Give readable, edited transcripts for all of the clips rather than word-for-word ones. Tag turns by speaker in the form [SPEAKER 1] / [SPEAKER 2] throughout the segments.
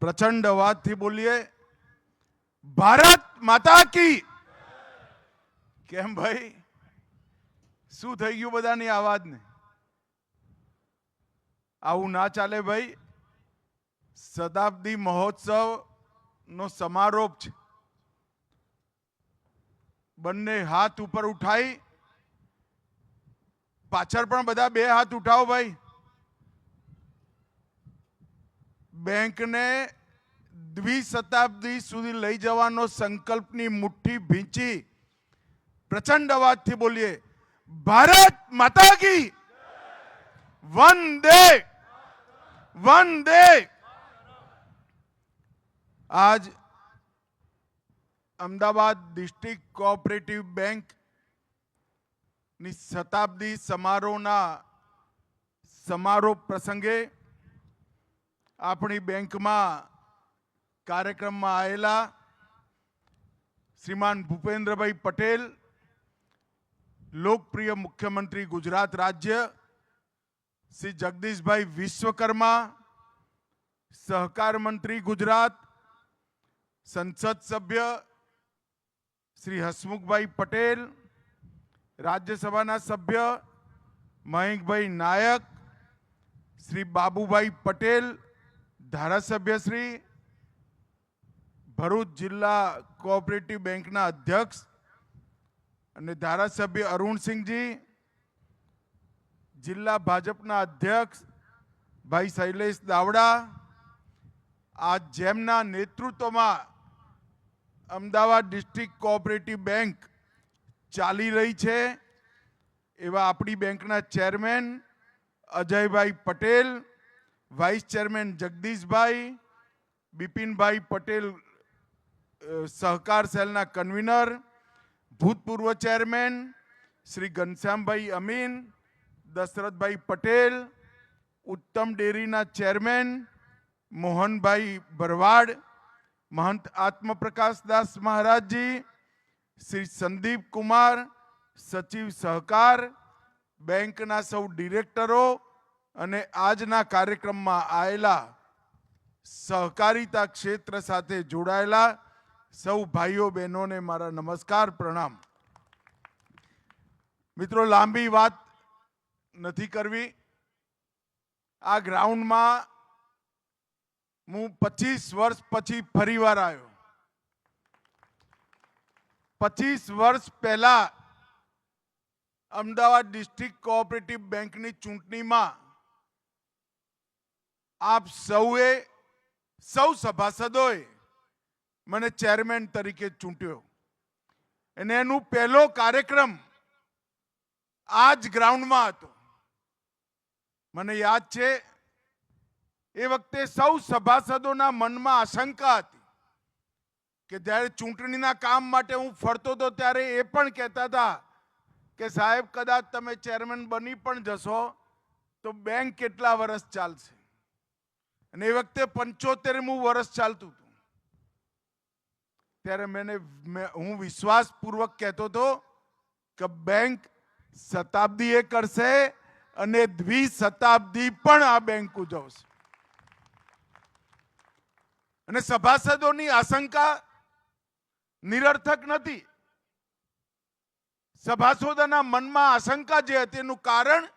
[SPEAKER 1] પ્રચંડ અવાજથી બોલીએ, ભારત માતા કી. કેમ ભાઈ, શું થઈ ગયું બધાની અવાજને? આવું ના ચાલે ભાઈ. શતાબ્દી મહોત્સવ નો સમારોપ છે. બંને હાથ ઉપર ઉઠાઈ, પાછળ પણ બધા બે હાથ ઉઠાવો ભાઈ. બેંકને દ્વિશતાબ્દી સુધી લઈ જવાનો સંકલ્પની મુઠ્ઠી ભીંચી પ્રચંડ અવાજથી બોલીએ, ભારત માતા કી. વંદે વંદે. આજ અમદાવાદ ડિસ્ટ્રિક્ટ કોઓપરેટિવ બેંક ની શતાબ્દી સમારોહના સમારોહ પ્રસંગે આપણી બેંકમાં કાર્યક્રમમાં આવેલા શ્રીમાન ભૂપેન્દ્રભાઈ પટેલ, લોકપ્રિય મુખ્યમંત્રી ગુજરાત રાજ્ય શ્રી જગદીશભાઈ વિશ્વકર્મા, સહકાર મંત્રી ગુજરાત, સંસદ સભ્ય શ્રી હસમુખભાઈ પટેલ, રાજ્યસભાના સભ્ય મયંકભાઈ નાયક, શ્રી બાબુભાઈ પટેલ, ધારાસભ્ય શ્રી, ભરૂચ જિલ્લા કોઓપરેટિવ બેંકના અધ્યક્ષ અને ધારાસભ્ય અરુણસિંહજી, જિલ્લા ભાજપના અધ્યક્ષ ભાઈ શૈલેષ દાવડા, આ જેમના નેતૃત્વમાં અમદાવાદ ડિસ્ટ્રિક્ટ કોઓપરેટિવ બેંક ચાલી રહી છે એવા આપણી બેંકના chairman Ajaybhai Patel, vice chairman Jagdishbhai, Bipinbhai Patel સહકાર સેલના કન્વીનર, ભૂતપૂર્વ ચેરમેન શ્રી ઘનશ્યામભાઈ અમીન, દશરથભાઈ પટેલ, ઉત્તમ ડેરીના ચેરમેન મોહનભાઈ ભરવાડ, મહંત આત્મપ્રકાશદાસ મહારાજજી, શ્રી સંદીપ કુમાર, સચિવ સહકાર, બેંકના સૌ ડિરેક્ટરો અને આજના કાર્યક્રમમાં આવેલા સહકારિતા ક્ષેત્ર સાથે જોડાયેલા સૌ ભાઈઓ બહેનોને મારા નમસ્કાર, પ્રણામ. મિત્રો, લાંબી વાત નથી કરવી. આ ગ્રાઉન્ડમાં હું 25 વર્ષ પછી ફરીવાર આવ્યો. 25 વર્ષ પહેલા અમદાવાદ ડિસ્ટ્રિક્ટ કોઓપરેટિવ બેંકની ચૂંટણીમાં આપ સૌ સભાસદોએ મને ચેરમેન તરીકે ચૂંટ્યો અને એનું પહેલો કાર્યક્રમ આ જ ગ્રાઉન્ડમાં હતો. મને યાદ છે એ વખતે સૌ સભાસદોના મનમાં આશંકા હતી કે જ્યારે ચૂંટણીના કામ માટે હું ફરતો હતો ત્યારે એ પણ કહેતા હતા કે સાહેબ, કદાચ તમે ચેરમેન બની પણ જશો તો બેંક કેટલા વર્ષ ચાલશે? અને એ વખતે 75મું વર્ષ ચાલતું હતું. ત્યારે હું વિશ્વાસપૂર્વક કહેતો હતો કે બેંક શતાબ્દી એ કરશે અને દ્વિશતાબ્દી પણ આ બેંક ઉજવશે. અને સભાસદોની આશંકા નિરર્થક નથી. સભાસદોના મનમાં આશંકા જે હતી એનું કારણ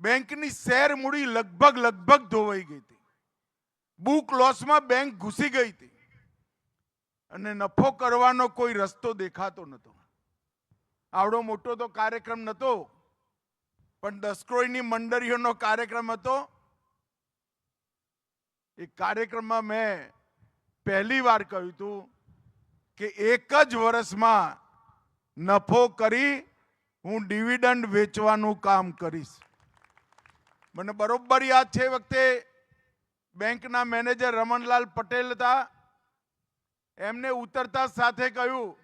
[SPEAKER 1] બેંકની શેર મૂડી લગભગ ધોવાઈ ગઈ હતી. બુક લોસમાં બેંક ઘૂસી ગઈ હતી અને નફો કરવાનો કોઈ રસ્તો દેખાતો નહોતો. આવડો મોટો તો કાર્યક્રમ નહોતો, પણ દસક્રોઈની મંડળીઓનો કાર્યક્રમ હતો. એ કાર્યક્રમમાં મેં પહેલી વાર કહ્યું હતું કે એક જ વર્ષમાં નફો કરી હું ડિવિડન્ડ વેચવાનું કામ કરીશ. મને બરોબર યાદ છે, એ વખતે બેંકના મેનેજર રમણલાલ પટેલ હતા. એમને ઉતરતા સાથે કહ્યું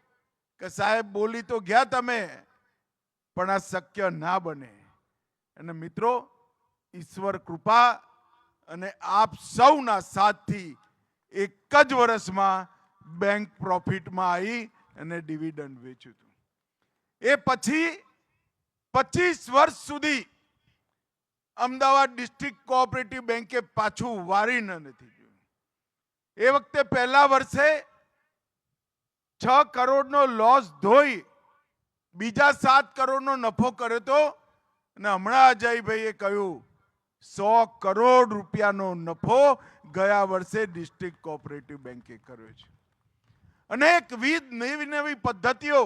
[SPEAKER 1] કે સાહેબ, બોલી તો ગયા તમે, પણ આ શક્ય ના બને. અને મિત્રો, ઈશ્વર કૃપા અને આપ સૌના સાથથી એક જ વર્ષમાં બેંક પ્રોફિટમાં આવી અને ડિવિડન્ડ વેચ્યું હતું. એ પછી 25 વર્ષ સુધી અમદાવાદ ડિસ્ટ્રિક્ટ કોઓપરેટિવ બેંકે પાછું વારીને નથી જોયું. એ વખતે પહેલા વર્ષે 6 કરોડનો લોસ ધોઈ બીજા 7 કરોડનો નફો કર્યો હતો અને હમણાં અજયભાઈએ કહ્યું 100 કરોડ રૂપિયાનો નફો ગયા વર્ષે ડિસ્ટ્રિક્ટ કોઓપરેટિવ બેંકે કર્યો છે. અનેકવિધ નવી નવી પદ્ધતિઓ,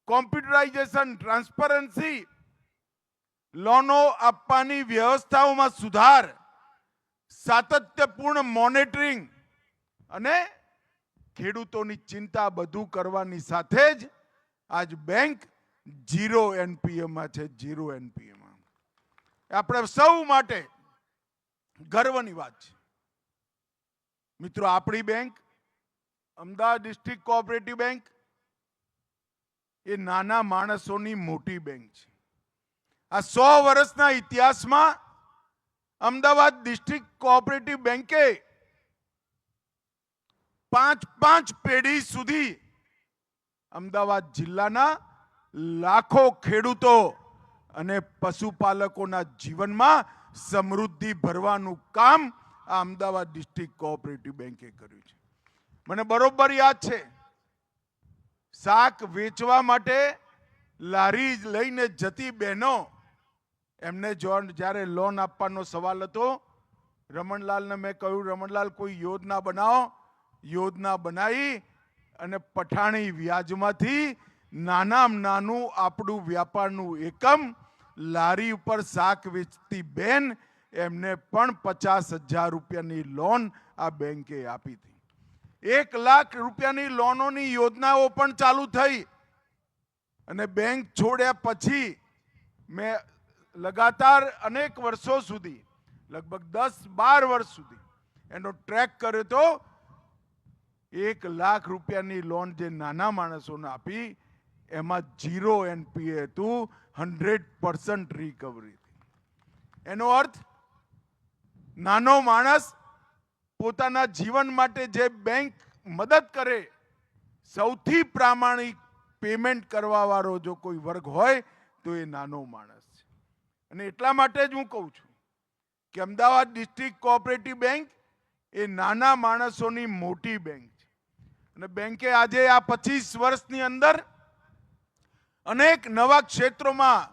[SPEAKER 1] કોમ્પ્યુટરાઇઝેશન, ટ્રાન્સપરન્સી, લોનો આપવાની વ્યવસ્થાઓમાં સુધાર, સાતત્યપૂર્ણ મોનિટરિંગ અને ખેડૂતોની ચિંતા બધું કરવાની સાથે જ આજ બેંક 0 એનપીએમાં છે. 0 એનપીએમાં આપણે સૌ માટે ગર્વની વાત છે. મિત્રો, આપણી bank Ahmedabad district cooperative bank એ નાના માણસોની મોટી બેંક છે. આ 100 વર્ષના ઇતિહાસમાં અમદાવાદ ડિસ્ટ્રિક્ટ કોઓપરેટિવ બેંકે 5 પેઢી સુધી અમદાવાદ જિલ્લાના લાખો ખેડૂતો અને પશુપાલકોના જીવનમાં સમૃદ્ધિ ભરવાનું કામ આ અમદાવાદ ડિસ્ટ્રિક્ટ કોઓપરેટિવ બેંકે કર્યું છે. મને બરોબર યાદ છે, શાક વેચવા માટે લારી લઈને જતી બહેનો, એમને જ્યારે લોન આપવાનો સવાલ હતો, રમણલાલને મેં કહ્યું, રમણલાલ કોઈ યોજના બનાવો. યોજના બનાવી અને પઠાણી વ્યાજમાંથી નાનામાં નાનું આપણું વ્યાપારનું એકમ, લારી ઉપર શાક વેચતી બેન, એમને પણ 50,000 રૂપિયાની લોન આ બેંકે આપી હતી. 1 લાખ રૂપિયાની લોનોની યોજનાઓ પણ ચાલુ થઈ અને બેંક છોડ્યા પછી મેં લગાતાર અનેક વર્ષો સુધી, લગભગ 10-12 વર્ષ સુધી એનો ટ્રેક કર્યો તો 1 લાખ રૂપિયાની લોન જે નાના માણસોને આપી એમાં 0 એનપીએ હતું, 100% રિકવરી હતી. એનો અર્થ નાનો માણસ પોતાના જીવન માટે જે બેંક મદદ કરે, સૌથી પ્રામાણિક પેમેન્ટ કરવા વાળો જો કોઈ વર્ગ હોય તો એ નાનો માણસ છે. અને એટલા માટે જ હું કહું છું કે અમદાવાદ ડિસ્ટ્રિક્ટ કોઓપરેટિવ બેંક એ નાના માણસોની મોટી બેંક છે. અને બેંકે આજે આ 25 વર્ષની અંદર અનેક નવા ક્ષેત્રોમાં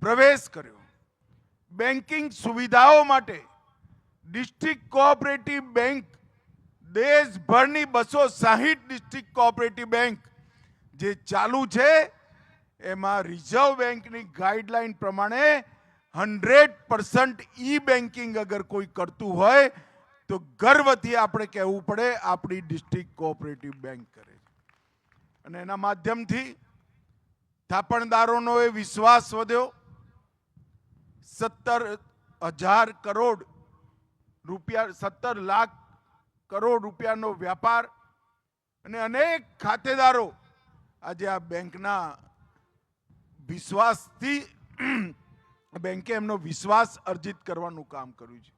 [SPEAKER 1] પ્રવેશ કર્યો. બેન્કિંગ સુવિધાઓ માટે ડિસ્ટ્રિક્ટ કોઓપરેટિવ બેંક દેશભરની 260 ડિસ્ટ્રિક્ટ કોઓપરેટિવ બેંક જે ચાલુ છે એમાં રિઝર્વ બેંકની ગાઈડલાઈન પ્રમાણે 100% ઈ બેન્કિંગ અગર કોઈ કરતું હોય તો ગર્વથી આપણે કહેવું પડે આપણી ડિસ્ટ્રિક્ટ કોઓપરેટિવ બેંક કરે છે. અને એના માધ્યમથી થાપણદારોનો એ વિશ્વાસ વધ્યો. 17,000 કરોડ રૂપિયા, 17 લાખ કરોડ રૂપિયાનો વ્યાપાર અને અનેક ખાતેદારો આજે આ બેંકના વિશ્વાસથી બેંકે એમનો વિશ્વાસ અર્જિત કરવાનું કામ કર્યું છે.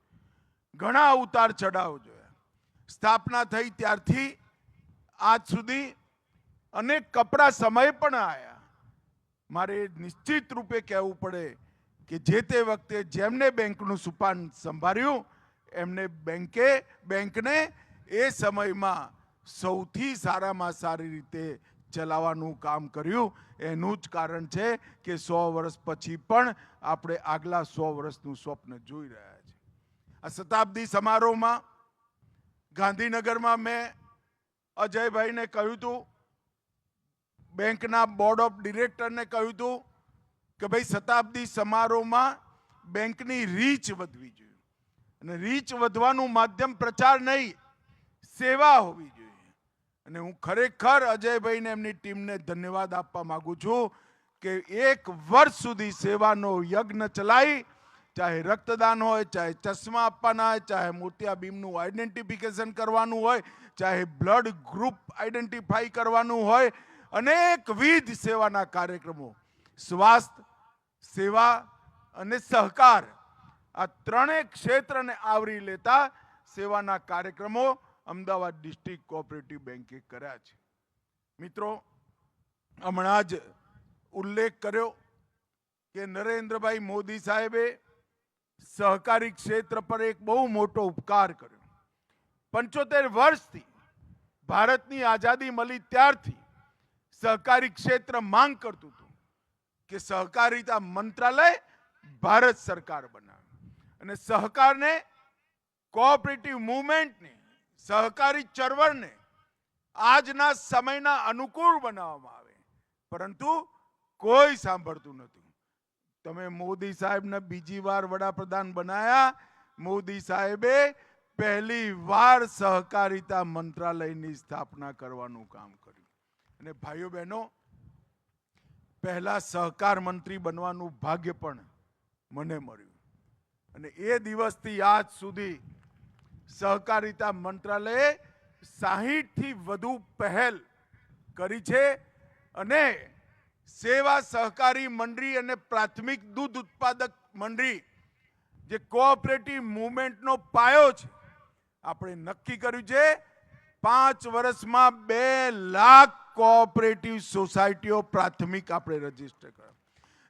[SPEAKER 1] ઘણા ઉતાર ચઢાવ જોયા. સ્થાપના થઈ ત્યારથી આજ સુધી અનેક કપરા સમય પણ આવ્યા. મારે નિશ્ચિત રૂપે કહેવું પડે કે જે તે વખતે જેમને બેંકનું સુપાન સંભાળ્યું એમને બેંકને એ સમયમાં સૌથી સારામાં સારી રીતે ચલાવવાનું કામ કર્યું. એનું જ કારણ છે કે 100 વર્ષ પછી પણ આપણે આગલા 100 વર્ષનું સ્વપ્ન જોઈ રહ્યા છીએ. આ શતાબ્દી સમારોહમાં ગાંધીનગરમાં મેં અજયભાઈને કહ્યું હતું, બેંકના બોર્ડ ઓફ ડિરેક્ટરને કહ્યું હતું કે ભાઈ શતાબ્દી સમારોહમાં બેંકની રીચ વધવી જોઈએ. અને રીચ વધવાનું માધ્યમ પ્રચાર નહીં, સેવા હોવી જોઈએ. અને હું ખરેખર અજયભાઈને એમની ટીમને ધન્યવાદ આપવા માંગુ છું કે 1 વર્ષ સુધી સેવાનો યજ્ઞ ચલાવી, ચાહે રક્તદાન હોય, ચાહે ચશ્મા આપવાના હોય, ચાહે મોતિયાબીમનું આઈડેન્ટિફિકેશન કરવાનું હોય, ચાહે બ્લડ ગ્રુપ આઈડેન્ટિફાઈ કરવાનું હોય, અનેકવિધ સેવાના કાર્યક્રમો, સ્વાસ્થ્ય સેવા અને સહકાર, આ ત્રણેય ક્ષેત્રને આવરી લેતા સેવાના કાર્યક્રમો અમદાવાદ ડિસ્ટ્રિક્ટ કોઓપરેટિવ બેંકે કર્યા છે. મિત્રો, હમણાં જ ઉલ્લેખ કર્યો કે નરેન્દ્રભાઈ મોદી સાહેબે સહકારી ક્ષેત્ર પર એક બહુ મોટો ઉપકાર કર્યો. 75 વર્ષથી ભારતની આઝાદી મળી ત્યારથી સહકારી ક્ષેત્ર માંગ કરતું હતું કે સહકારિતા મંત્રાલય ભારત સરકાર બનાવે અને સહકારને, કોઓપરેટિવ મુવમેન્ટને, સહકારી ચળવળને આજના સમયના અનુકૂળ બનાવવામાં આવે, પરંતુ કોઈ સાંભળતું નહોતું. તમે મોદી સાહેબને બીજી વાર વડાપ્રધાન બનાયા. મોદી સાહેબે પહેલી વાર સહકારિતા મંત્રાલયની સ્થાપના કરવાનું કામ કર્યું. અને ભાઈઓ બહેનો, પહેલા સહકાર મંત્રી બનવાનું ભાગ્ય પણ મને મળ્યું. અને એ દિવસથી આજ સુધી સહકારિતા મંત્રાલયે 60 થી વધુ પહેલ કરી છે અને સેવા સહકારી મંડળી અને પ્રાથમિક દૂધ ઉત્પાદક મંડળી જે કોઓપરેટિવ મુવમેન્ટનો પાયો છે, આપણે નક્કી કર્યું છે 5 વર્ષમાં 2 લાખ કોઓપરેટિવ સોસાયટીઓ પ્રાથમિક આપણે રજીસ્ટર કરવા.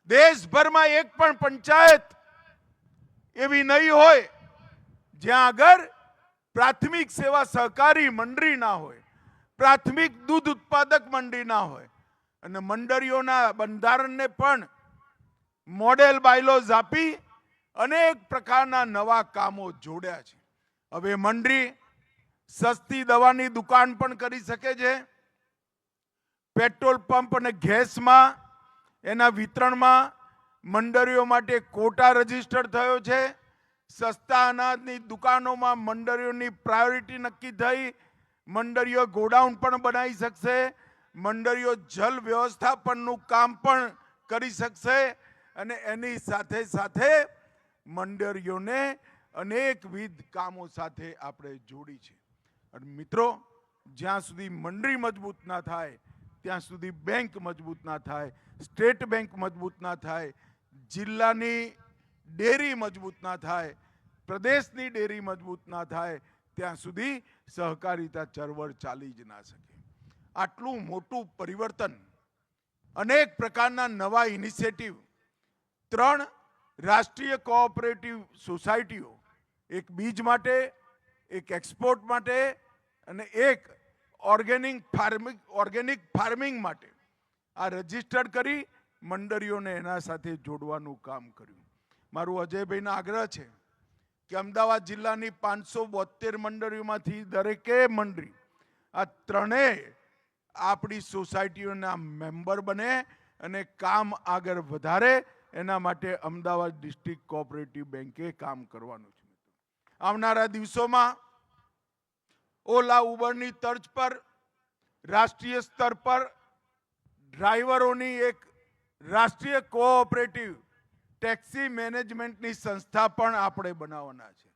[SPEAKER 1] દેશભરમાં એક પણ પંચાયત એવી નહીં હોય જ્યાં આગળ પ્રાથમિક સેવા સહકારી મંડળી ના હોય, પ્રાથમિક દૂધ ઉત્પાદક મંડળી ના હોય. અને મંડળીઓના બંધારણને પણ મોડેલ બાયલોઝ આપી અનેક પ્રકારના નવા કામો જોડ્યા છે. હવે મંડળી સસ્તી દવાની દુકાન પણ કરી શકે છે. પેટ્રોલ પંપ અને ગેસમાં એના વિતરણમાં મંડળીઓ માટે કોટા રજીસ્ટર થયો છે. સસ્તા અનાજની દુકાનોમાં મંડળીઓની પ્રાયોરિટી નક્કી થઈ. મંડળીઓ ગોડાઉન પણ બનાવી શકશે. મંડળીઓ જલ વ્યવસ્થાપનનું કામ પણ કરી શકશે અને એની સાથે સાથે મંડળીઓને અનેકવિધ કામો સાથે આપણે જોડી છે. અને મિત્રો, જ્યાં સુધી મંડળી મજબૂત ના થાય ત્યાં સુધી બેંક મજબૂત ના થાય, સ્ટેટ બેંક મજબૂત ના થાય, જિલ્લાની ડેરી મજબૂત ના થાય, પ્રદેશની ડેરી મજબૂત ના થાય, ત્યાં સુધી સહકારિતા ચળવળ ચાલી જ ના શકે. આટલું મોટું પરિવર્તન, અનેક પ્રકારના નવા ઇનિશિયેટિવ, 3 રાષ્ટ્રીય કોઓપરેટિવ સોસાયટીઓ, એક બીજ માટે, એક એક્સપોર્ટ માટે અને એક ઓર્ગેનિક ફાર્મિંગ માટે આ રજીસ્ટર કરી મંડળીઓને એના સાથે જોડવાનું કામ કર્યું. મારું અજયભાઈનો આગ્રહ છે કે અમદાવાદ જિલ્લાની 572 મંડળીઓમાંથી દરેકે મંડળી આ 3 આપણી સોસાયટીઓના મેમ્બર બને અને કામ આગળ વધારે. એના માટે અમદાવાદ ડિસ્ટ્રિક્ટ કોઓપરેટિવ બેંકે કામ કરવાનું છે. આવનારા દિવસોમાં ઓલા ઉબરની તર્જ પર રાષ્ટ્રીય સ્તર પર ડ્રાઈવરોની એક રાષ્ટ્રીય કોઓપરેટિવ ટેક્સી મેનેજમેન્ટની સંસ્થા પણ આપણે બનાવવાના છે.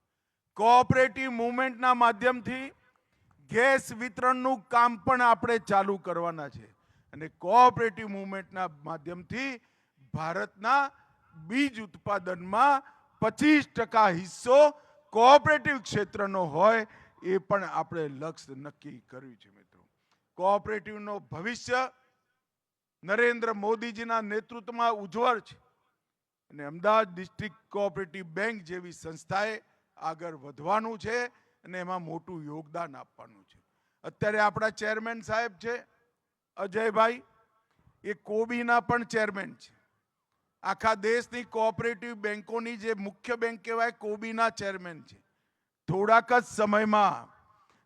[SPEAKER 1] કોઓપરેટિવ મુવમેન્ટના માધ્યમથી ગેસ વિતરણનું કામ પણ આપણે ચાલુ કરવાના છે. અને કોઓપરેટિવ મુવમેન્ટના માધ્યમથી ભારતના બીજ ઉત્પાદનમાં 25% હિસ્સો કોઓપરેટિવ ક્ષેત્રનો હોય એ પણ આપણે લક્ષ્ય નક્કી કર્યું છે. મિત્રો, કોઓપરેટિવનો ભવિષ્ય નરેન્દ્ર મોદીજીના નેતૃત્વમાં ઉજ્જવળ છે અને અમદાવાદ ડિસ્ટ્રિક્ટ કોઓપરેટિવ બેંક જેવી સંસ્થાએ આગળ વધવાનું છે અને એમાં મોટું યોગદાન આપવાનું છે. અત્યારે આપણા ચેરમેન સાહેબ છે અજયભાઈ, એ કોબીના પણ ચેરમેન છે. આખા દેશની કોઓપરેટિવ બેંકોની જે મુખ્ય બેંક કહેવાય કોબીના ચેરમેન છે. થોડાક જ સમયમાં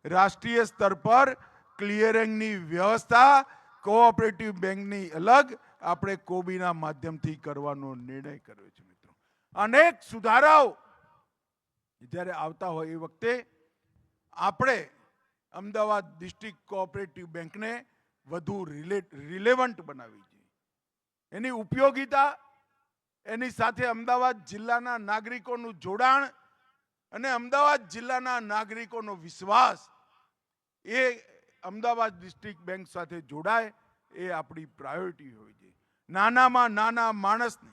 [SPEAKER 1] રાષ્ટ્રીય સ્તર પર ક્લિયરિંગની વ્યવસ્થા કોઓપરેટિવ બેંકની અલગ આપણે કોબીના માધ્યમથી કરવાનો નિર્ણય કર્યો છે. મિત્રો, અનેક સુધારાઓ જ્યારે આવતા હોય એ વખતે આપણે અમદાવાદ ડિસ્ટ્રિક્ટ કોઓપરેટિવ બેંકને વધુ રિલેવન્ટ બનાવવી જોઈએ. એની ઉપયોગિતા, એની સાથે અમદાવાદ જિલ્લાના નાગરિકોનું જોડાણ અને અમદાવાદ જિલ્લાના નાગરિકોનો વિશ્વાસ એ અમદાવાદ ડિસ્ટ્રિક્ટ બેંક સાથે જોડાય એ આપણી પ્રાયોરિટી હોવી જોઈએ. નાનામાં નાના માણસને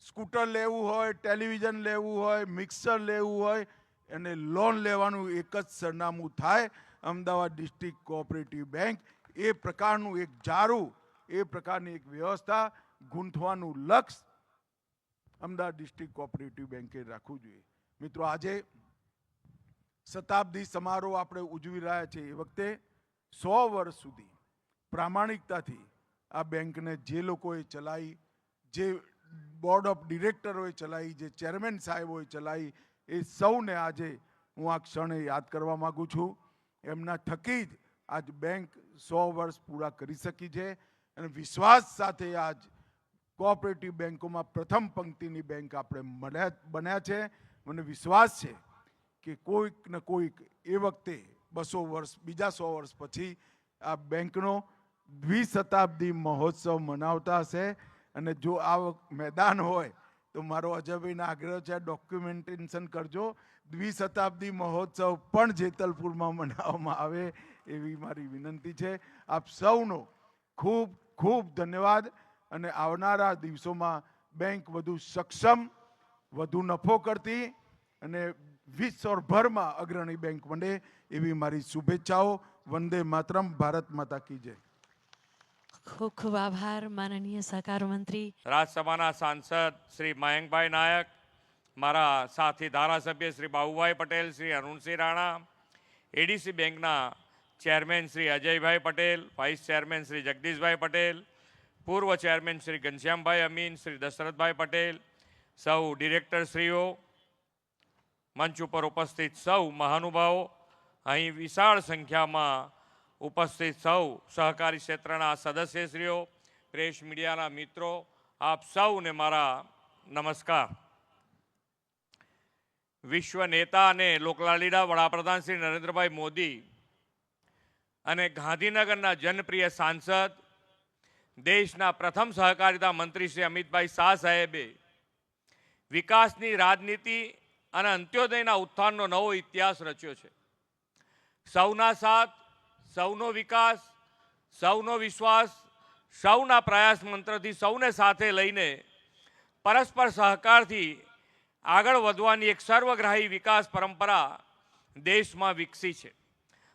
[SPEAKER 1] સ્કૂટર લેવું હોય, ટેલિવિઝન લેવું હોય, મિક્સર લેવું હોય અને લોન લેવાનું એક જ સરનામું થાય અમદાવાદ ડિસ્ટ્રિક્ટ કોઓપરેટિવ બેંક. એ પ્રકારનું એક જારું, એ પ્રકારની એક વ્યવસ્થા ગૂંથવાનું લક્ષ્ય અમદાવાદ ડિસ્ટ્રિક્ટ કોઓપરેટિવ બેંકે રાખવું જોઈએ. મિત્રો, આજે શતાબ્દી સમારોહ આપણે ઉજવી રહ્યા છીએ એ વખતે 100 વર્ષ સુધી પ્રામાણિકતાથી આ બેંકને જે લોકોએ ચલાવી, જે બોર્ડ ઓફ ડિરેક્ટરોએ ચલાવી, જે ચેરમેન સાહેબોએ ચલાવી, એ સૌને આજે હું આ ક્ષણે યાદ કરવા માગું છું. એમના થકી જ આજ બેંક 100 વર્ષ પૂરા કરી શકી છે અને વિશ્વાસ સાથે આજ કોઓપરેટિવ બેંકોમાં પ્રથમ પંક્તિની બેંક આપણે બન્યા છે. મને વિશ્વાસ છે કે કોઈક ને કોઈક એ વખતે 200 વર્ષ, બીજા 100 વર્ષ પછી આ બેંકનો દ્વિશતાબ્દી મહોત્સવ મનાવતા હશે. અને જો આ મેદાન હોય તો મારો અજયભાઈનો આગ્રહ છે, ડોક્યુમેન્ટેશન કરજો. દ્વિશતાબ્દી મહોત્સવ પણ જેતલપુરમાં મનાવવામાં આવે એવી મારી વિનંતી છે. આપ સૌનો ખૂબ ખૂબ ધન્યવાદ. અને આવનારા દિવસોમાં બેંક વધુ સક્ષમ, વધુ નફો કરતી અને વિશ્વભરમાં અગ્રણી બેંક બને એવી મારી શુભેચ્છાઓ. વંદે માતરમ. ભારત માતા કી જય.
[SPEAKER 2] ખૂબ ખૂબ આભાર માનનીય સહકાર મંત્રી.
[SPEAKER 3] રાજ્યસભાના સાંસદ શ્રી મયંકભાઈ નાયક, મારા સાથી ધારાસભ્ય શ્રી બાબુભાઈ પટેલ, શ્રી અરુણસિંહ રાણા, એડીસી બેંકના chairman Shri Ajaybhai Patel, vice chairman Shri Jagdishbhai Patel, પૂર્વ ચેરમેન શ્રી ઘનશ્યામભાઈ અમીન, શ્રી દશરથભાઈ પટેલ, સૌ ડિરેક્ટરશ્રીઓ, મંચ ઉપર ઉપસ્થિત સૌ મહાનુભાવો, અહીં વિશાળ સંખ્યામાં ઉપસ્થિત સૌ સહકારી ક્ષેત્રના સદસ્યશ્રીઓ, પ્રેસ મીડિયાના મિત્રો, આપ સૌને મારા નમસ્કાર. વિશ્વ નેતા અને લોકલાડીલા વડાપ્રધાન શ્રી નરેન્દ્રભાઈ મોદી અને ગાંધીનગરના જનપ્રિય સાંસદ, દેશના પ્રથમ સહકારિતા મંત્રી શ્રી અમિતભાઈ શાહ સાહેબે વિકાસની રાજનીતિ અને અંત્યોદયના ઉત્થાનનો નવો ઇતિહાસ રચ્યો છે. સૌના સાથ, સૌનો વિકાસ, સૌનો વિશ્વાસ, સૌના પ્રયાસ મંત્રથી સૌને સાથે લઈને પરસ્પર સહકારથી આગળ વધવાની એક સર્વગ્રાહી વિકાસ પરંપરા દેશમાં વિકસી છે.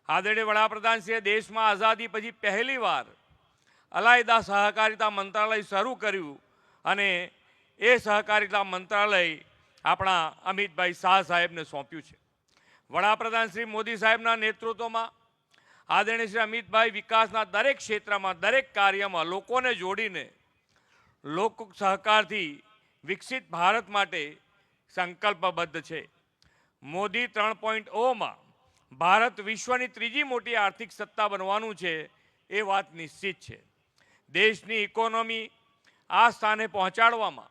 [SPEAKER 3] આદરણીય વડાપ્રધાનશ્રીએ દેશમાં આઝાદી પછી પહેલીવાર અલાયદા સહકારિતા મંત્રાલય શરૂ કર્યું અને એ સહકારિતા મંત્રાલય આપણા અમિતભાઈ શાહ સાહેબને સોંપ્યું છે. વડાપ્રધાન શ્રી મોદી સાહેબના નેતૃત્વમાં આદરણીય શ્રી અમિતભાઈ વિકાસના દરેક ક્ષેત્રમાં, દરેક કાર્યમાં લોકોને જોડીને લોક સહકારથી વિકસિત ભારત માટે સંકલ્પબદ્ધ છે. મોદી 3.0માં ભારત વિશ્વની ત્રીજી મોટી આર્થિક સત્તા બનવાનું છે એ વાત નિશ્ચિત છે. દેશની ઇકોનોમી આ સ્થાને પહોંચાડવામાં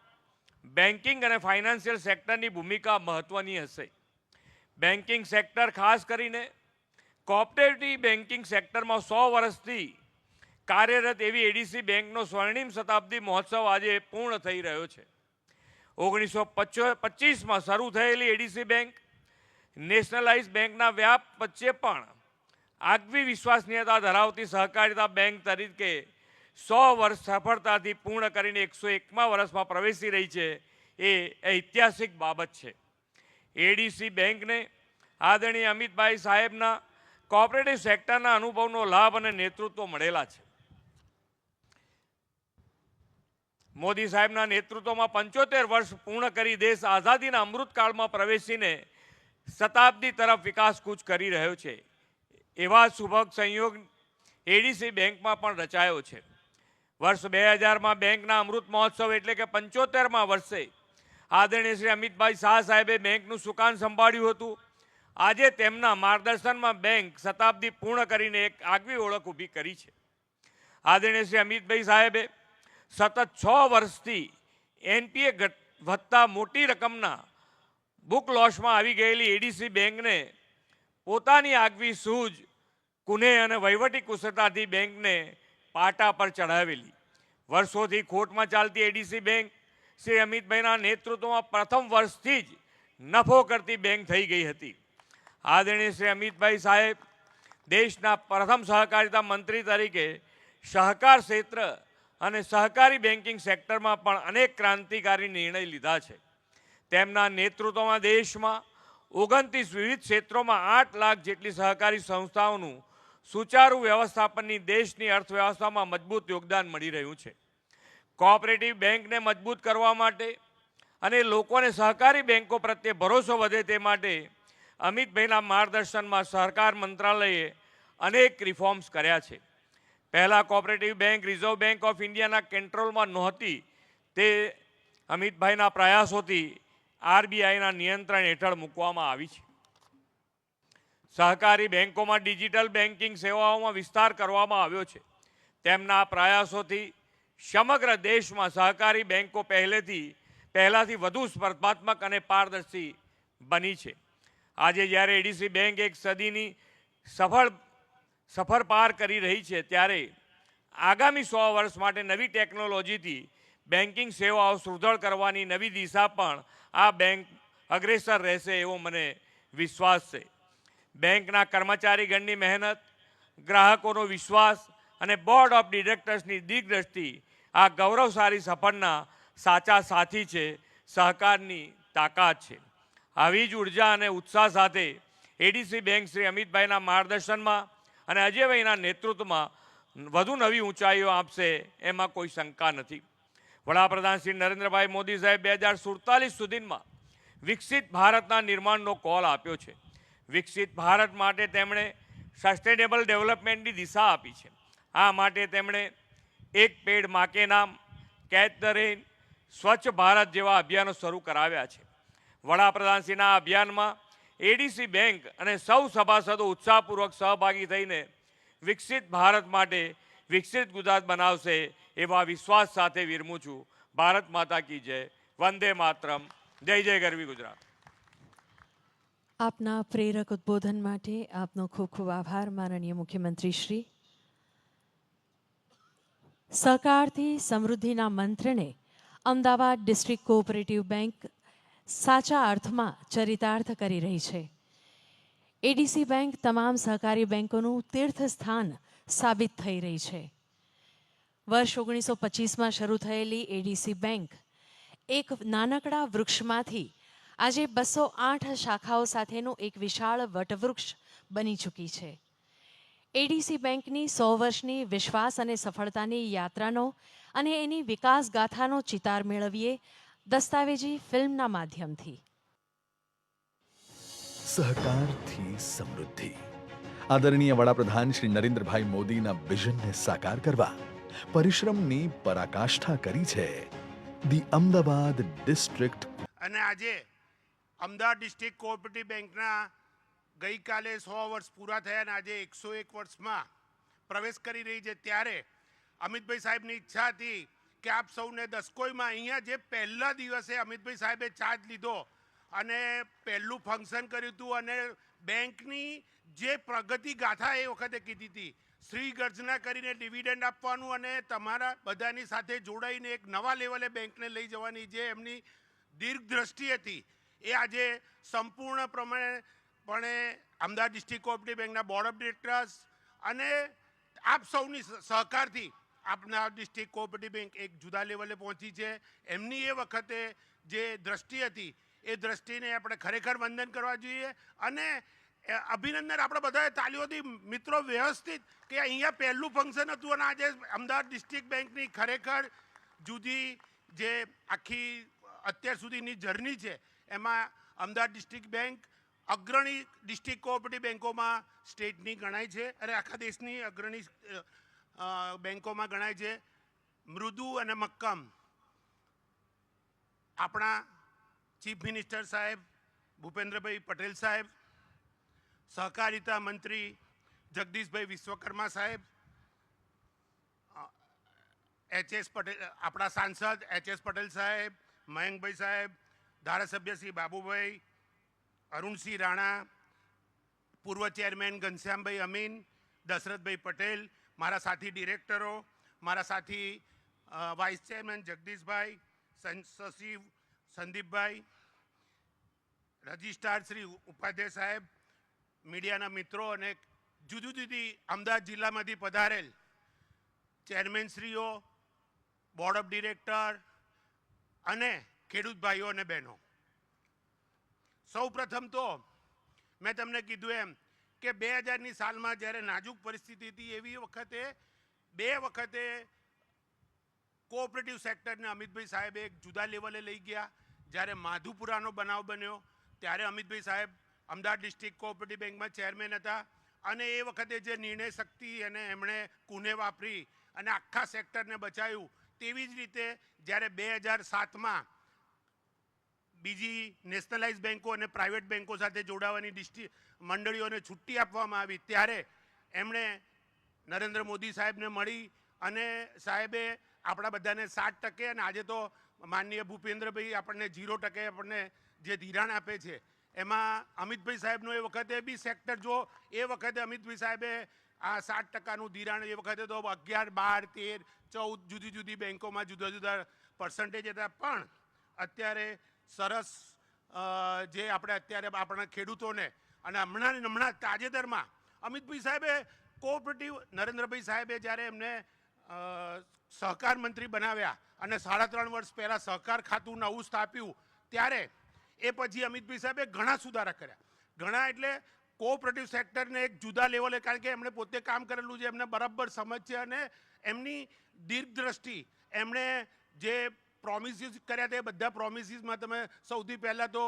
[SPEAKER 3] બેન્કિંગ અને ફાઇનાન્શિયલ સેક્ટરની ભૂમિકા મહત્ત્વની હશે. બેન્કિંગ સેક્ટર, ખાસ કરીને કોઓપરેટિવ બેન્કિંગ સેક્ટરમાં 100 વર્ષથી કાર્યરત એવી એડીસી બેંકનો સ્વર્ણિમ શતાબ્દી મહોત્સવ આજે પૂર્ણ થઈ રહ્યો છે. 1925માં શરૂ થયેલી એડીસી બેંક નેશનલાઇઝ બેંકના વ્યાપ વચ્ચે પણ આગવી વિશ્વસનીયતા ધરાવતી સહકારિતા બેંક તરીકે 100 વર્ષ સફળતાથી પૂર્ણ કરીને 101મા વર્ષમાં પ્રવેશી રહી છે. એ ઐતિહાસિક બાબત છે. એડીસી બેંકને આદરણીય અમિતભાઈ સાહેબના કોઓપરેટિવ સેક્ટરના અનુભવનો લાભ અને નેતૃત્વ મળેલા છે. મોદી સાહેબના નેતૃત્વમાં 75 વર્ષ પૂર્ણ કરી દેશ આઝાદીના અમૃતકાળમાં પ્રવેશીને શતાબ્દી તરફ વિકાસ કૂચ કરી રહ્યો છે. એવા શુભક સંયોગ એડીસી બેંકમાં પણ રચાયો છે. વર્ષ 2000માં બેંકના અમૃત મહોત્સવ એટલે કે 75મા વર્ષે આદરણીય શ્રી અમિતભાઈ શાહ સાહેબે બેંકનું સુકાન સંભાળ્યું હતું. આજે તેમના માર્ગદર્શનમાં બેંક શતાબ્દી પૂર્ણ કરીને એક આગવી ઓળખ ઊભી કરી છે. આદરણીય શ્રી અમિતભાઈ સાહેબે સતત 6 વર્ષથી એનપીએ વધતા મોટી રકમના બુક લોસમાં આવી ગયેલી એડીસી બેંકને પોતાની આગવી સૂઝ, કુનેહ અને વહીવટી કુશળતાથી બેંકને પાટા પર ચઢાવેલી. વર્ષોથી ખોટમાં ચાલતી એડીસી બેંક શ્રી અમિતભાઈના નેતૃત્વમાં પ્રથમ વર્ષથી જ નફો કરતી બેંક થઈ ગઈ હતી. આદરણીય શ્રી અમિતભાઈ સાહેબ દેશના પ્રથમ સહકારિતા મંત્રી તરીકે સહકાર ક્ષેત્ર અને સહકારી બેન્કિંગ સેક્ટરમાં પણ અનેક ક્રાંતિકારી નિર્ણય લીધા છે. તેમના નેતૃત્વમાં દેશમાં 29 વિવિધ ક્ષેત્રોમાં 8 લાખ જેટલી સહકારી સંસ્થાઓનું સુચારુ વ્યવસ્થાપનની દેશની અર્થવ્યવસ્થામાં મજબૂત યોગદાન મળી રહ્યું છે. કોઓપરેટિવ બેંકને મજબૂત કરવા માટે અને લોકોને સહકારી બેંકો પ્રત્યે ભરોસો વધે તે માટે અમિતભાઈના માર્ગદર્શનમાં સહકાર મંત્રાલયે અનેક રિફોર્મ્સ કર્યા છે. પહેલાં cooperative bank reserve bank of ઇન્ડિયાના કંટ્રોલમાં નહોતી, તે અમિતભાઈના પ્રયાસોથી આરબીઆઈના નિયંત્રણ હેઠળ મૂકવામાં આવી છે. સહકારી બેંકોમાં ડિજિટલ બેન્કિંગ સેવાઓમાં વિસ્તાર કરવામાં આવ્યો છે. તેમના પ્રયાસોથી સમગ્ર દેશમાં સહકારી બેંકો પહેલાંથી વધુ સ્પર્ધાત્મક અને પારદર્શી બની છે. આજે જ્યારે એડીસી બેંક એક સદીની સફર પાર કરી રહી છે, ત્યારે આગામી 100 વર્ષ માટે નવી ટેકનોલોજીથી બેન્કિંગ સેવાઓ સુદૃઢ કરવાની નવી દિશા પણ આ બેંક અગ્રેસર રહેશે એવો મને વિશ્વાસ છે. બેંકના કર્મચારીગણની મહેનત, ગ્રાહકોનો વિશ્વાસ અને બોર્ડ ઓફ ડિરેક્ટર્સની દીર્ઘદ્રષ્ટિ આ ગૌરવશાળી સફળના સાચા સાથી છે, સહકારની તાકાત છે. આવી જ ઉર્જા અને ઉત્સાહ સાથે એડીસી બેંક શ્રી અમિતભાઈના માર્ગદર્શનમાં અને અજયભાઈના નેતૃત્વમાં વધુ નવી ઊંચાઈઓ આપશે એમાં કોઈ શંકા નથી. વડાપ્રધાન શ્રી નરેન્દ્રભાઈ મોદી સાહેબ 2047 સુધીમાં વિકસિત ભારતના નિર્માણનો કોલ આપ્યો છે. વિકસિત ભારત માટે તેમણે સસ્ટેનેબલ ડેવલપમેન્ટની દિશા આપી છે. આ માટે તેમણે એક પેડ મા કે નામ, કેચ ધ રેન, સ્વચ્છ ભારત જેવા અભિયાનો શરૂ કરાવ્યા છે. વડાપ્રધાનશ્રીના અભિયાનમાં એડીસી બેંક અને સૌ સભાસદો ઉત્સાહપૂર્વક સહભાગી થઈને વિકસિત ભારત માટે વિકસિત ગુજરાત બનાવશે એવા વિશ્વાસ સાથે વિરમું છું. ભારત માતા કી જય. વંદે માતરમ. જય જય ગરવી ગુજરાત.
[SPEAKER 2] આપના પ્રેરક ઉદ્બોધન માટે આપનો ખૂબ ખૂબ આભાર માનનીય મુખ્યમંત્રી શ્રી. સહકારથી સમૃદ્ધિના મંત્રને અમદાવાદ ડિસ્ટ્રિક્ટ કોઓપરેટિવ બેંક સાચા અર્થમાં ચરિતાર્થ કરી રહી છે. એડીસી બેંક તમામ સહકારી બેંકોનું તીર્થસ્થાન સાબિત થઈ રહી છે. વર્ષ 1925માં શરૂ થયેલી એડીસી બેંક એક નાનકડા વૃક્ષમાંથી આજે 208 શાખાઓ સાથેનું એક વિશાળ વટવૃક્ષ બની ચૂકી છે. એડીસી બેંકની 100 વર્ષની વિશ્વાસ અને સફળતાની યાત્રાનો અને એની વિકાસ ગાથાનો ચિતાર મેળવીએ દસ્તાવેજી ફિલ્મના માધ્યમથી.
[SPEAKER 4] સહકારથી સમૃદ્ધિ. આદરણીય વડાપ્રધાન શ્રી નરેન્દ્રભાઈ મોદીના વિઝનને સાકાર કરવા પરિશ્રમની પરાકાષ્ઠા કરી છે ધી અમદાવાદ ડિસ્ટ્રિક્ટ.
[SPEAKER 5] અને આજે અમદાવાદ ડિસ્ટ્રિક્ટ કોઓપરેટિવ બેંકના ગઈકાલે 100 વર્ષ પૂરા થયા અને આજે 101 વર્ષમાં પ્રવેશ કરી રહી છે, ત્યારે અમિતભાઈ સાહેબની ઈચ્છા હતી કે આપ સૌને દસકોઈમાં અહીંયા જે પહેલા દિવસે અમિતભાઈ સાહેબે ચાર્જ લીધો અને પહેલું ફંક્શન કર્યું હતું અને બેંકની જે પ્રગતિ ગાથા એ વખતે કીધી હતી, શ્રી ગર્જના કરીને ડિવિડન્ડ આપવાનું અને તમારા બધાની સાથે જોડાઈને એક નવા લેવલે બેંકને લઈ જવાની જે એમની દીર્ઘ દ્રષ્ટિ હતી, એ આજે સંપૂર્ણ પ્રમાણેપણે અમદાવાદ ડિસ્ટ્રિક્ટ કોઓપરેટિવ બેંકના બોર્ડ ઓફ ડિરેક્ટર્સ અને આપ સૌની સહકારથી આપના ડિસ્ટ્રિક્ટ કોઓપરેટિવ બેંક એક જુદા લેવલે પહોંચી છે. એમની એ વખતે જે દ્રષ્ટિ હતી એ દ્રષ્ટિને આપણે ખરેખર વંદન કરવા જોઈએ અને અભિનંદન આપણે બધાએ તાલીઓથી મિત્રો વ્યવસ્થિત કે અહીંયા પહેલું ફંક્શન હતું અને આજે અમદાવાદ ડિસ્ટ્રિક્ટ બેંકની ખરેખર જુદી જે આખી અત્યાર સુધીની જર્ની છે એમાં અમદાવાદ ડિસ્ટ્રિક્ટ બેંક અગ્રણી ડિસ્ટ્રિક્ટ કોઓપરેટિવ બેંકોમાં સ્ટેટની ગણાય છે અને આખા દેશની અગ્રણી બેંકોમાં ગણાય છે. મૃદુ અને મક્કમ આપણા ચીફ મિનિસ્ટર સાહેબ ભૂપેન્દ્રભાઈ પટેલ સાહેબ, સહકારિતા મંત્રી જગદીશભાઈ વિશ્વકર્મા સાહેબ, એચ.એસ. પટેલ આપણા સાંસદ એચ.એસ. પટેલ સાહેબ, મયંકભાઈ સાહેબ, ધારાસભ્ય શ્રી બાબુભાઈ, અરુણસિંહ રાણા, પૂર્વ ચેરમેન ઘનશ્યામભાઈ અમીન, દશરથભાઈ પટેલ, મારા સાથી ડિરેક્ટરો, મારા સાથી વાઇસ ચેરમેન જગદીશભાઈ, સચિવ સંદીપભાઈ, રજિસ્ટ્રાર શ્રી ઉપાધ્યાય સાહેબ, મીડિયાના મિત્રો અને જુદી જુદી અમદાવાદ જિલ્લામાંથી પધારેલ ચેરમેનશ્રીઓ, બોર્ડ ઓફ ડિરેક્ટર અને ખેડૂત ભાઈઓ અને બહેનો, સૌ પ્રથમ તો મેં તમને કીધું એમ કે 2000ની સાલમાં જ્યારે નાજુક પરિસ્થિતિ હતી એવી વખતે 2 વખતે કોઓપરેટિવ સેક્ટરને અમિતભાઈ સાહેબે એક જુદા લેવલે લઈ ગયા. જ્યારે માધુપુરાનો બનાવ બન્યો ત્યારે અમિતભાઈ સાહેબ અમદાવાદ ડિસ્ટ્રિક્ટ કોઓપરેટિવ બેંકમાં ચેરમેન હતા અને એ વખતે જે નિર્ણય શક્તિ અને એમણે કુને વાપરી અને આખા સેક્ટરને બચાવ્યું, તેવી જ રીતે જ્યારે 2007માં બીજી નેશનલાઇઝ બેન્કો અને પ્રાઇવેટ બેન્કો સાથે જોડાવાની મંડળીઓને છુટ્ટી આપવામાં આવી, ત્યારે એમણે નરેન્દ્ર મોદી સાહેબને મળી અને સાહેબે આપણા બધાને 7% અને આજે તો માનનીય ભૂપેન્દ્રભાઈ આપણને 0% આપણને જે ધિરાણ આપે છે, એમાં અમિતભાઈ સાહેબનો એ વખતે બી સેક્ટર, જો એ વખતે અમિતભાઈ સાહેબે આ 7%નું ધિરાણ, એ વખતે તો 11, 12, 13, 14 જુદી જુદી બેન્કોમાં જુદા જુદા પર્સન્ટેજ હતા, પણ અત્યારે સરસ જે આપણે અત્યારે આપણા ખેડૂતોને અને હમણાં તાજેતરમાં અમિતભાઈ સાહેબે કોઓપરેટિવ, નરેન્દ્રભાઈ સાહેબે જ્યારે એમને સહકાર મંત્રી બનાવ્યા અને 3.5 વર્ષ પહેલાં સહકાર ખાતું નવું સ્થાપ્યું, ત્યારે એ પછી અમિતભાઈ સાહેબે ઘણા સુધારા કર્યા. ઘણા એટલે કોઓપરેટિવ સેક્ટરને એક જુદા લેવલે, કારણ કે એમણે પોતે કામ કરેલું છે, એમને બરાબર સમજ છે અને એમની દીર્ઘદ્રષ્ટિ, એમણે જે પ્રોમિસીસ કર્યા તે બધા પ્રોમિસીસમાં તમે સૌથી પહેલાં તો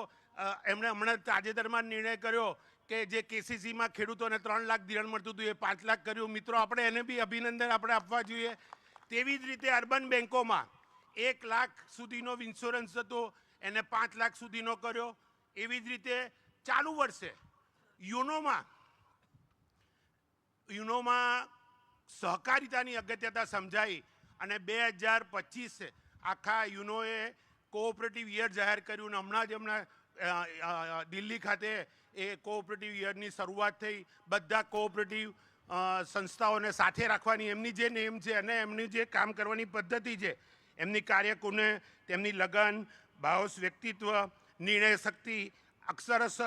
[SPEAKER 5] એમણે હમણાં તાજેતરમાં નિર્ણય કર્યો કે જે કેસીસીમાં ખેડૂતોને 3 લાખ ધિરાણ મળતું હતું એ 5 લાખ કર્યું. મિત્રો, આપણે એને બી અભિનંદન આપણે આપવા જોઈએ. તેવી જ રીતે અર્બન બેન્કોમાં 1 લાખ સુધીનો ઇન્સ્યોરન્સ હતો, એને 5 લાખ સુધીનો કર્યો. એવી જ રીતે ચાલુ વર્ષે યુનોમાં સહકારિતાની અગત્યતા સમજાઈ અને 2025 આખા યુનોએ કોઓપરેટિવ યર જાહેર કર્યું અને હમણાં દિલ્હી ખાતે એ કોઓપરેટિવ યરની શરૂઆત થઈ. બધા કોઓપરેટિવ સંસ્થાઓને સાથે રાખવાની એમની જે નેમ છે અને એમની જે કામ કરવાની પદ્ધતિ છે, એમની કાર્યકુને, તેમની લગન, ભાવસ, વ્યક્તિત્વ, નિર્ણય શક્તિ અક્ષરશ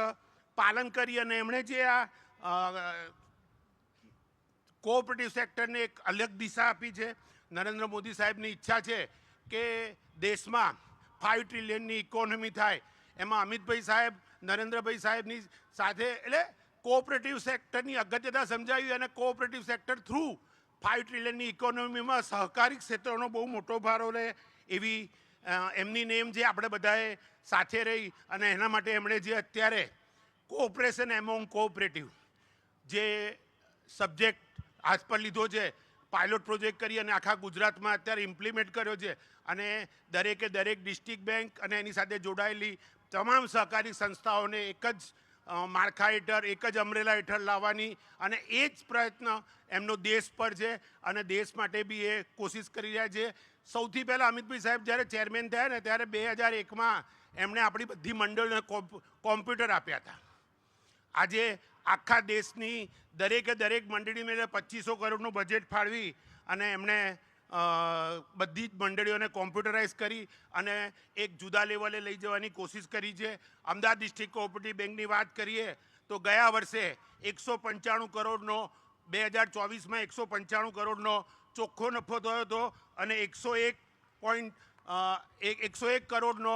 [SPEAKER 5] પાલન કરી અને એમણે જે આ કોઓપરેટિવ સેક્ટરને એક અલગ દિશા આપી છે. નરેન્દ્ર મોદી સાહેબની ઈચ્છા છે કે દેશમાં 5 ટ્રિલિયનની ઇકોનોમી થાય. એમાં અમિતભાઈ સાહેબ, નરેન્દ્રભાઈ સાહેબની સાથે એટલે કોઓપરેટિવ સેક્ટરની અગત્યતા સમજાવી અને કોઓપરેટિવ સેક્ટર થ્રુ 5 ટ્રિલિયનની ઇકોનોમીમાં સહકારી ક્ષેત્રનો બહુ મોટો ફાળો રહે, એવી એમની નેમ જે આપણે બધાએ સાથે રહી અને એના માટે એમણે જે અત્યારે કોઓપરેશન એમોંગ કોઓપરેટિવ જે સબ્જેક્ટ હાથ પર લીધો છે, પાયલોટ પ્રોજેક્ટ કરી અને આખા ગુજરાતમાં અત્યારે ઇમ્પ્લિમેન્ટ કર્યો છે અને દરેકે દરેક ડિસ્ટ્રિક્ટ બેંક અને એની સાથે જોડાયેલી તમામ સહકારી સંસ્થાઓને એક જ માળખા હેઠળ, એક જ અમરેલા હેઠળ લાવવાની અને એ જ પ્રયત્ન એમનો દેશ પર છે અને દેશ માટે બી એ કોશિશ કરી રહ્યા છે. સૌથી પહેલાં અમિતભાઈ સાહેબ જ્યારે ચેરમેન થયા ને ત્યારે 2001માં એમણે આપણી બધી મંડળને કોમ્પ્યુટર આપ્યા હતા. આજે આખા દેશની દરેકે દરેક મંડળીમાં 2500 કરોડનું બજેટ ફાળવી અને એમણે બધી જ મંડળીઓને કોમ્પ્યુટરાઇઝ કરી અને એક જુદા લેવલે લઈ જવાની કોશિશ કરી છે. અમદાવાદ ડિસ્ટ્રિક્ટ કોઓપરેટિવ બેંકની વાત કરીએ તો ગયા વર્ષે 195 કરોડનો, 2024માં 195 કરોડનો ચોખ્ખો નફો થયો હતો અને 101 કરોડનો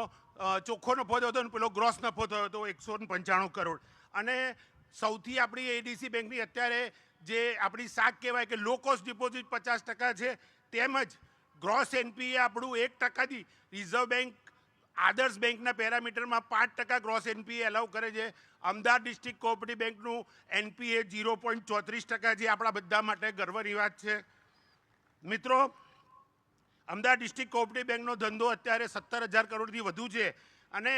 [SPEAKER 5] ચોખ્ખો નફો થયો હતો અને પેલો ગ્રોસ નફો થયો હતો 195 કરોડ. અને સૌથી આપણી એડીસી બેંકની અત્યારે જે આપણી શાખ કહેવાય કે લો કોસ્ટ ડિપોઝિટ 50% છે, તેમજ ગ્રોસ એનપીએ આપણું 1%થી રિઝર્વ બેંક આદર્શ બેંકના પેરામીટરમાં 5% ગ્રોસ એનપીએ એલાઉ કરે છે. અમદાવાદ ડિસ્ટ્રિક્ટ કોઓપરેટિવ બેંકનું એનપીએ 0.34% જે આપણા બધા માટે ગર્વની વાત છે. મિત્રો, અમદાવાદ ડિસ્ટ્રિક્ટ કોઓપરેટિવ બેંકનો ધંધો અત્યારે 17,000 કરોડથી વધુ છે અને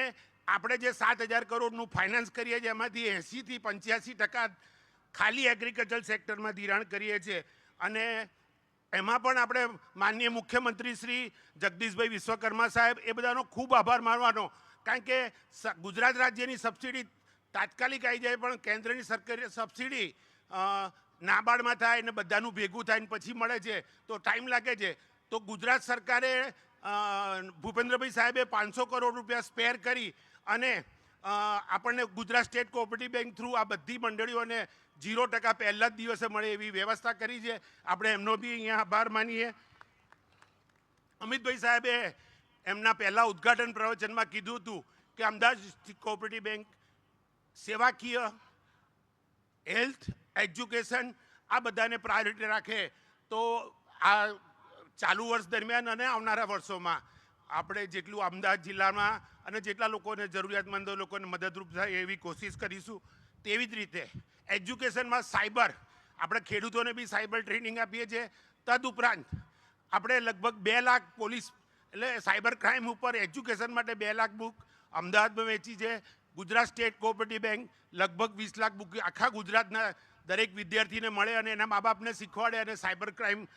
[SPEAKER 5] આપણે જે 7,000 કરોડનું ફાઇનાન્સ કરીએ છીએ એમાંથી 80થી 85% ખાલી એગ્રીકલ્ચર સેક્ટરમાં ધિરાણ કરીએ છીએ અને એમાં પણ આપણે માનનીય મુખ્યમંત્રી શ્રી જગદીશભાઈ વિશ્વકર્મા સાહેબ એ બધાનો ખૂબ આભાર માનવાનો, કારણ કે ગુજરાત રાજ્યની સબસિડી તાત્કાલિક આવી જાય પણ કેન્દ્રની સરકારી સબસિડી નાબાર્ડમાં થાય ને બધાનું ભેગું થાય ને પછી મળે છે તો ટાઈમ લાગે છે. તો ગુજરાત સરકારે ભૂપેન્દ્રભાઈ સાહેબે 500 કરોડ રૂપિયા સ્પેર કરી અને આપણને Gujarat state cooperative bank through આ બધી મંડળીઓને 0% પહેલા જ દિવસે મળે એવી વ્યવસ્થા કરી છે. આપણે એમનો બી અહીંયા આભાર માનીએ. અમિતભાઈ સાહેબે એમના પહેલા ઉદ્ઘાટન પ્રવચનમાં કીધું હતું કે અમદાવાદ કોઓપરેટિવ બેંક સેવાકીય, હેલ્થ, એજ્યુકેશન આ બધાને પ્રાયોરિટી રાખે તો આ ચાલુ વર્ષ દરમિયાન અને આવનારા વર્ષોમાં આપણે જેટલું અમદાવાદ જિલ્લામાં અને જેટલા લોકોને જરૂરિયાતમંદો લોકોને મદદરૂપ થાય એવી કોશિશ કરીશું. તેવી જ રીતે એજ્યુકેશનમાં સાયબર, આપણે ખેડૂતોને બી સાયબર ટ્રેનિંગ આપીએ છીએ. તદુપરાંત આપણે લગભગ 2 લાખ પોલીસ એટલે સાયબર ક્રાઇમ ઉપર એજ્યુકેશન માટે 2 લાખ બુક અમદાવાદમાં વેચી છે. ગુજરાત સ્ટેટ કોઓપરેટિવ બેંક લગભગ 20 લાખ બુક આખા ગુજરાતના દરેક વિદ્યાર્થીને મળે અને એના મા બાપને શીખવાડે અને સાયબર ક્રાઇમ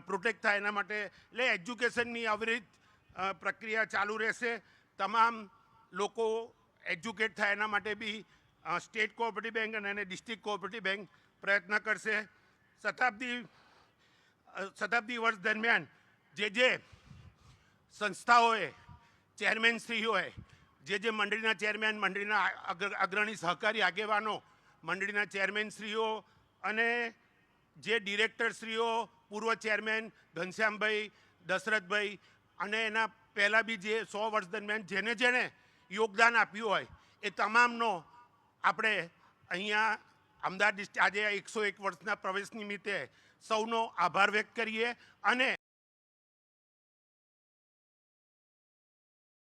[SPEAKER 5] પ્રોટેક્ટ થાય એના માટે. એટલે એજ્યુકેશનની અવિરત પ્રક્રિયા ચાલુ રહેશે. તમામ લોકો એજ્યુકેટ થાય એના માટે બી સ્ટેટ કોઓપરેટિવ બેંક અને ડિસ્ટ્રિક્ટ કોઓપરેટિવ બેંક પ્રયત્ન કરશે. શતાબ્દી વર્ષ દરમિયાન જે સંસ્થાઓએ ચેરમેનશ્રીઓએ જે મંડળીના ચેરમેન, મંડળીના અગ્રણી સહકારી આગેવાનો, મંડળીના ચેરમેનશ્રીઓ અને જે ડિરેક્ટરશ્રીઓ, પૂર્વ ચેરમેન ઘનશ્યામભાઈ, દશરથભાઈ અને એના પહેલાં બી જે 100 વર્ષ દરમિયાન જેને જેને યોગદાન આપ્યું હોય એ તમામનો આપણે અહીંયા અમદાવાદ આજે 101 વર્ષના પ્રવેશ નિમિત્તે સૌનો આભાર વ્યક્ત કરીએ અને